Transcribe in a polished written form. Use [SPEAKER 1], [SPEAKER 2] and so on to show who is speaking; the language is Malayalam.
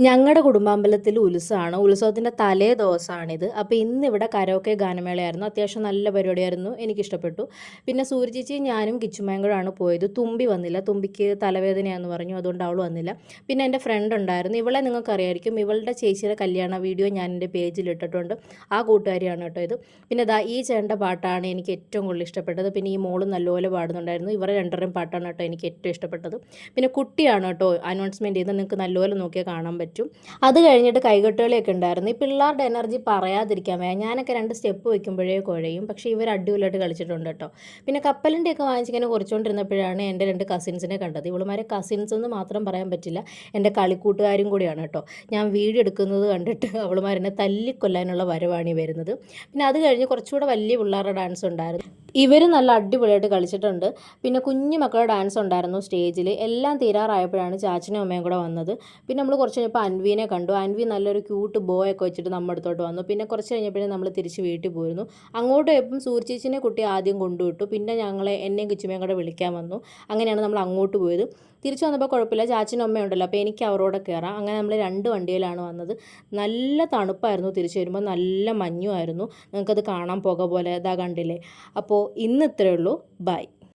[SPEAKER 1] ഞങ്ങളുടെ കുടുംബാമ്പലത്തിൽ ഉത്സവമാണ്. ഉത്സവത്തിൻ്റെ തലേ ദിവസമാണിത്. അപ്പോൾ ഇന്നിവിടെ കരോക്കെ ഗാനമേളയായിരുന്നു. അത്യാവശ്യം നല്ല പരിപാടിയായിരുന്നു. എനിക്കിഷ്ടപ്പെട്ടു. പിന്നെ സൂര്യചേച്ചിയും ഞാനും കിച്ചുമ്മയും കൂടെയാണ് പോയത്. തുമ്പി വന്നില്ല. തുമ്പിക്ക് തലവേദനയാണെന്ന് പറഞ്ഞു. അതുകൊണ്ട് അവൾ വന്നില്ല. പിന്നെ എൻ്റെ ഫ്രണ്ട് ഉണ്ടായിരുന്നു. ഇവളെ നിങ്ങൾക്കറിയായിരിക്കും. ഇവളുടെ ചേച്ചിയുടെ കല്യാണ വീഡിയോ ഞാൻ എൻ്റെ പേജിൽ ഇട്ടിട്ടുണ്ട്. ആ കൂട്ടുകാരിയാണ് കേട്ടോ ഇത്. പിന്നെ ഈ ചേട്ടൻ്റെ പാട്ടാണ് എനിക്ക് ഏറ്റവും കൂടുതൽ ഇഷ്ടപ്പെട്ടത്. പിന്നെ ഈ മോളും നല്ലപോലെ പാടുന്നുണ്ടായിരുന്നു. ഇവരെ രണ്ടരയും പാട്ടാണ് കേട്ടോ എനിക്ക് ഏറ്റവും ഇഷ്ടപ്പെട്ടത്. പിന്നെ കുട്ടിയാണ് കേട്ടോ അനൗൺസ്മെൻറ്റ് ചെയ്യുന്നത്. നിങ്ങൾക്ക് നല്ലപോലെ നോക്കിയാൽ കാണാൻ പറ്റും. അത് കഴിഞ്ഞിട്ട് കൈകൊട്ടുകളിയൊക്കെ ഉണ്ടായിരുന്നു. ഈ പിള്ളേരുടെ എനർജി പറയാതിരിക്കാൻ വയ്യ. ഞാനൊക്കെ 2 സ്റ്റെപ്പ് വയ്ക്കുമ്പോഴേ കുഴയും. പക്ഷേ ഇവർ അടിപൊളിയായിട്ട് കളിച്ചിട്ടുണ്ട് കേട്ടോ. പിന്നെ കപ്പലിൻ്റെയൊക്കെ വാങ്ങിച്ചിങ്ങനെ കുറച്ചുകൊണ്ടിരുന്നപ്പോഴാണ് എൻ്റെ 2 കസിൻസിനെ കണ്ടത്. ഇവളുമാരെ കസിൻസ് എന്ന് മാത്രം പറയാൻ പറ്റില്ല, എൻ്റെ കളിക്കൂട്ടുകാരും കൂടിയാണ് കേട്ടോ. ഞാൻ വീഡിയോ എടുക്കുന്നത് കണ്ടിട്ട് അവളുമാരെന്നെ തല്ലിക്കൊല്ലാനുള്ള വരവാണ് ഈ വരുന്നത്. പിന്നെ അത് കഴിഞ്ഞ് കുറച്ചുകൂടെ വലിയ പിള്ളേരുടെ ഡാൻസ് ഉണ്ടായിരുന്നു. ഇവർ നല്ല അടിപൊളിയായിട്ട് കളിച്ചിട്ടുണ്ട്. പിന്നെ കുഞ്ഞു മക്കളുടെ ഡാൻസ് ഉണ്ടായിരുന്നു സ്റ്റേജിൽ. എല്ലാം തീരാറായപ്പോഴാണ് ചാച്ചനും അമ്മയും കൂടെ വന്നത്. പിന്നെ നമ്മൾ കുറച്ച് കഴിഞ്ഞപ്പോൾ അൻവീനെ കണ്ടു. അൻവി നല്ലൊരു ക്യൂട്ട് ബോയൊക്കെ വെച്ചിട്ട് നമ്മുടെ അടുത്തോട്ട് വന്നു. പിന്നെ കുറച്ച് കഴിഞ്ഞപ്പോഴേ നമ്മൾ തിരിച്ച് വീട്ടിൽ പോയിരുന്നു. അങ്ങോട്ട് പോയപ്പം സൂര്യചേച്ചിനെ കുട്ടി ആദ്യം കൊണ്ടുവിട്ടു. പിന്നെ എന്നെയും കിച്ചുമ്മയും കൂടെ വിളിക്കാൻ വന്നു. അങ്ങനെയാണ് നമ്മൾ അങ്ങോട്ട് പോയത്. തിരിച്ചു വന്നപ്പോൾ കുഴപ്പമില്ല, ചാച്ചനും അമ്മയും ഉണ്ടല്ലോ, അപ്പോൾ എനിക്ക് അവരോടെ കയറാം. അങ്ങനെ നമ്മൾ 2 വണ്ടിയിലാണ് വന്നത്. നല്ല തണുപ്പായിരുന്നു. തിരിച്ചു വരുമ്പോൾ നല്ല മഞ്ഞുമായിരുന്നു. നിങ്ങൾക്കത് കാണാൻ പുക പോലെ ഇതാ കണ്ടില്ലേ. അപ്പോൾ ഇന്ന് ഇത്രയേ ഉള്ളൂ. ബൈ.